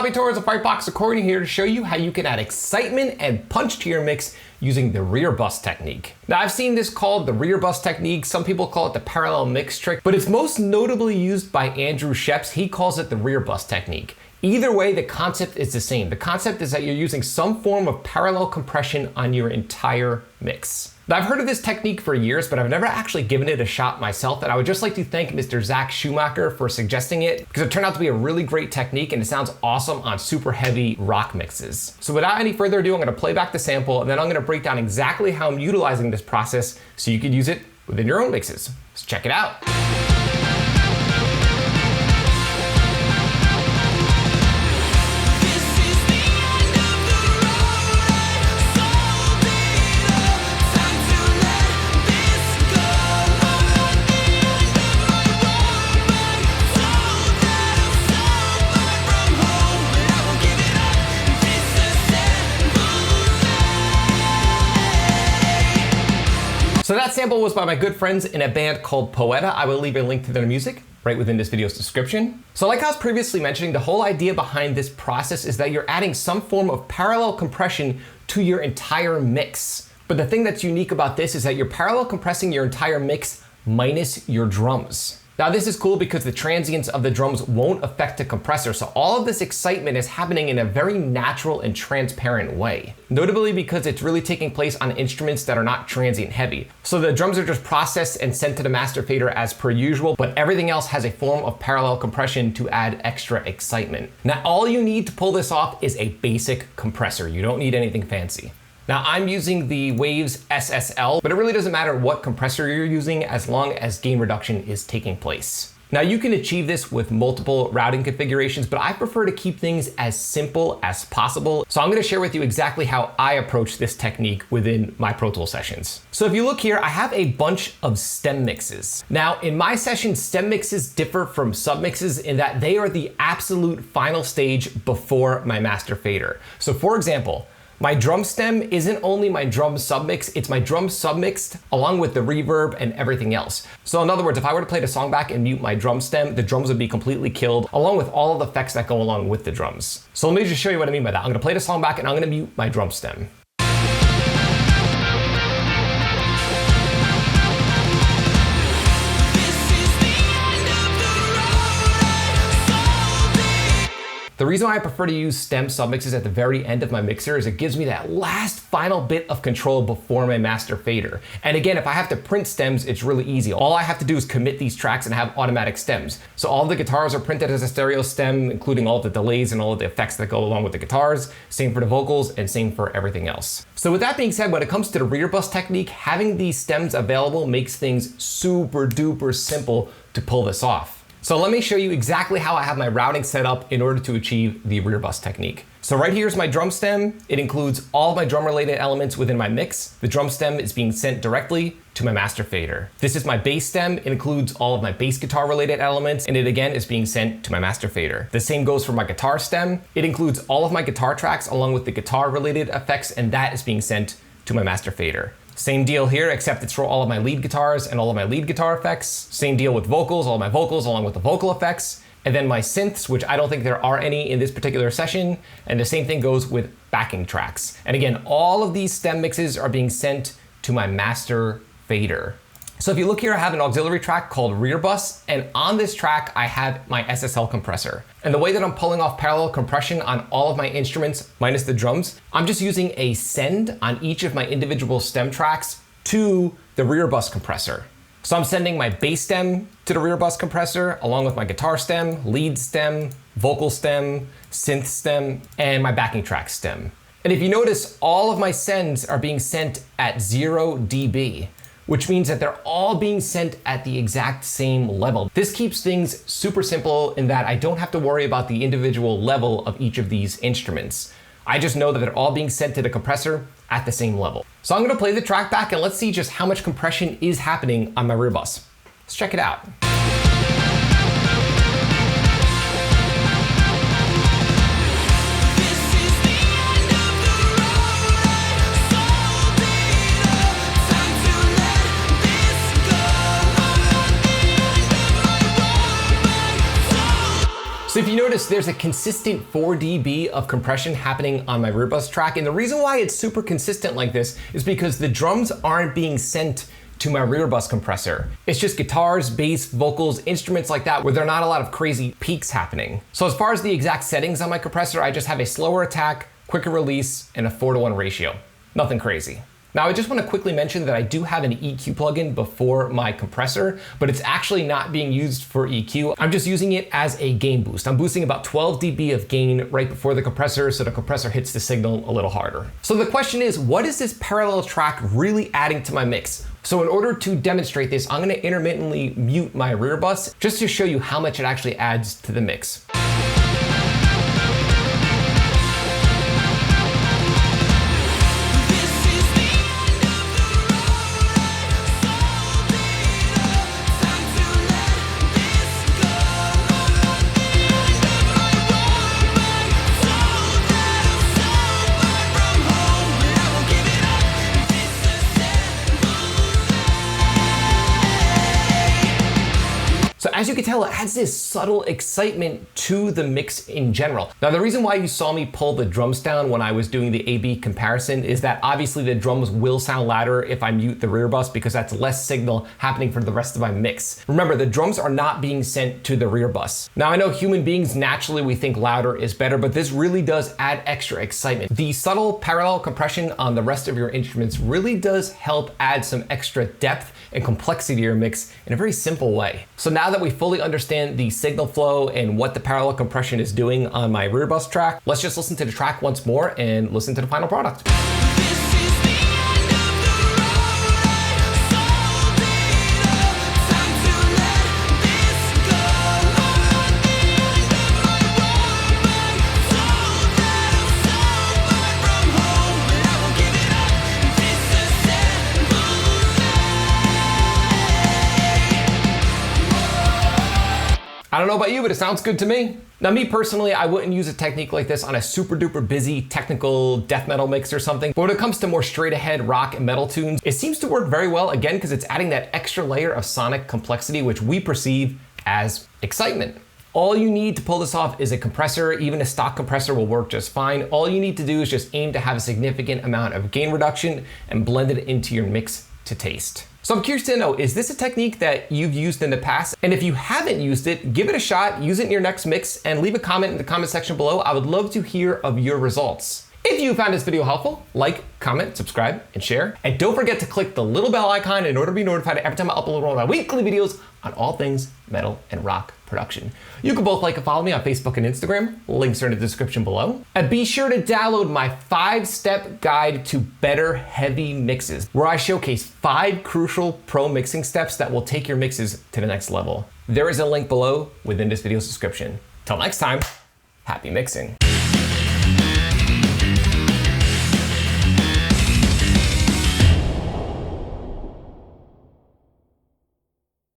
Bobby Torres of Fightbox Recording here to show you how you can add excitement and punch to your mix using the rear bus technique. Now I've seen this called the rear bus technique, some people call it the parallel mix trick, but it's most notably used by Andrew Scheps. He calls it the rear bus technique. Either way, the concept is the same. The concept is that you're using some form of parallel compression on your entire mix. Now, I've heard of this technique for years, but I've never actually given it a shot myself, and I would just like to thank Mr. Zach Schumacher for suggesting it, because it turned out to be a really great technique and it sounds awesome on super heavy rock mixes. So without any further ado, I'm gonna play back the sample, and then I'm gonna break down exactly how I'm utilizing this process so you can use it within your own mixes. Let's check it out. So that sample was by my good friends in a band called Poeta. I will leave a link to their music right within this video's description. So like I was previously mentioning, the whole idea behind this process is that you're adding some form of parallel compression to your entire mix. But the thing that's unique about this is that you're parallel compressing your entire mix minus your drums. Now this is cool because the transients of the drums won't affect the compressor, so all of this excitement is happening in a very natural and transparent way. Notably because it's really taking place on instruments that are not transient heavy. So the drums are just processed and sent to the master fader as per usual, but everything else has a form of parallel compression to add extra excitement. Now all you need to pull this off is a basic compressor. You don't need anything fancy. Now I'm using the Waves SSL, but it really doesn't matter what compressor you're using as long as gain reduction is taking place. Now you can achieve this with multiple routing configurations, but I prefer to keep things as simple as possible. So I'm gonna share with you exactly how I approach this technique within my Pro Tools sessions. So if you look here, I have a bunch of stem mixes. Now in my session, stem mixes differ from submixes in that they are the absolute final stage before my master fader. So for example, my drum stem isn't only my drum submix, it's my drum submixed along with the reverb and everything else. So in other words, if I were to play the song back and mute my drum stem, the drums would be completely killed along with all of the effects that go along with the drums. So let me just show you what I mean by that. I'm gonna play the song back and I'm gonna mute my drum stem. The reason why I prefer to use stem submixes at the very end of my mixer is it gives me that last final bit of control before my master fader. And again, if I have to print stems, it's really easy. All I have to do is commit these tracks and have automatic stems. So all the guitars are printed as a stereo stem, including all of the delays and all of the effects that go along with the guitars. Same for the vocals and same for everything else. So with that being said, when it comes to the rear bus technique, having these stems available makes things super duper simple to pull this off. So let me show you exactly how I have my routing set up in order to achieve the rear bus technique. So right here is my drum stem. It includes all of my drum related elements within my mix. The drum stem is being sent directly to my master fader. This is my bass stem. It includes all of my bass guitar related elements, and it again is being sent to my master fader. The same goes for my guitar stem. It includes all of my guitar tracks along with the guitar related effects, and that is being sent to my master fader. Same deal here, except it's for all of my lead guitars and all of my lead guitar effects. Same deal with vocals, all of my vocals along with the vocal effects. And then my synths, which I don't think there are any in this particular session. And the same thing goes with backing tracks. And again, all of these stem mixes are being sent to my master fader. So if you look here, I have an auxiliary track called rear bus, and on this track, I have my SSL compressor. And the way that I'm pulling off parallel compression on all of my instruments, minus the drums, I'm just using a send on each of my individual stem tracks to the rear bus compressor. So I'm sending my bass stem to the rear bus compressor, along with my guitar stem, lead stem, vocal stem, synth stem, and my backing track stem. And if you notice, all of my sends are being sent at 0 dB. Which means that they're all being sent at the exact same level. This keeps things super simple in that I don't have to worry about the individual level of each of these instruments. I just know that they're all being sent to the compressor at the same level. So I'm gonna play the track back and let's see just how much compression is happening on my rear bus. Let's check it out. So if you notice, there's a consistent 4 dB of compression happening on my rear bus track. And the reason why it's super consistent like this is because the drums aren't being sent to my rear bus compressor. It's just guitars, bass, vocals, instruments like that, where there are not a lot of crazy peaks happening. So as far as the exact settings on my compressor, I just have a slower attack, quicker release, and a 4:1 ratio. Nothing crazy. Now I just want to quickly mention that I do have an EQ plugin before my compressor, but it's actually not being used for EQ. I'm just using it as a gain boost. I'm boosting about 12 dB of gain right before the compressor, so the compressor hits the signal a little harder. So the question is, what is this parallel track really adding to my mix? So in order to demonstrate this, I'm gonna intermittently mute my rear bus just to show you how much it actually adds to the mix. So as you can tell, it adds this subtle excitement to the mix in general. Now, the reason why you saw me pull the drums down when I was doing the A/B comparison is that obviously the drums will sound louder if I mute the rear bus because that's less signal happening for the rest of my mix. Remember, the drums are not being sent to the rear bus. Now, I know human beings, naturally we think louder is better, but this really does add extra excitement. The subtle parallel compression on the rest of your instruments really does help add some extra depth and complexity to your mix in a very simple way. So now that we fully understand the signal flow and what the parallel compression is doing on my rear bus track, let's just listen to the track once more and listen to the final product. I don't know about you, but it sounds good to me. Now, me personally, I wouldn't use a technique like this on a super duper busy technical death metal mix or something. But when it comes to more straight ahead rock and metal tunes, it seems to work very well, again, because it's adding that extra layer of sonic complexity, which we perceive as excitement. All you need to pull this off is a compressor. Even a stock compressor will work just fine. All you need to do is just aim to have a significant amount of gain reduction and blend it into your mix to taste. So I'm curious to know, is this a technique that you've used in the past? And if you haven't used it, give it a shot, use it in your next mix, and leave a comment in the comment section below. I would love to hear of your results. If you found this video helpful, like, comment, subscribe, and share. And don't forget to click the little bell icon in order to be notified every time I upload one of my weekly videos on all things metal and rock production. You can both like and follow me on Facebook and Instagram. Links are in the description below. And be sure to download my 5-step guide to better heavy mixes, where I showcase 5 crucial pro mixing steps that will take your mixes to the next level. There is a link below within this video's description. Till next time, happy mixing.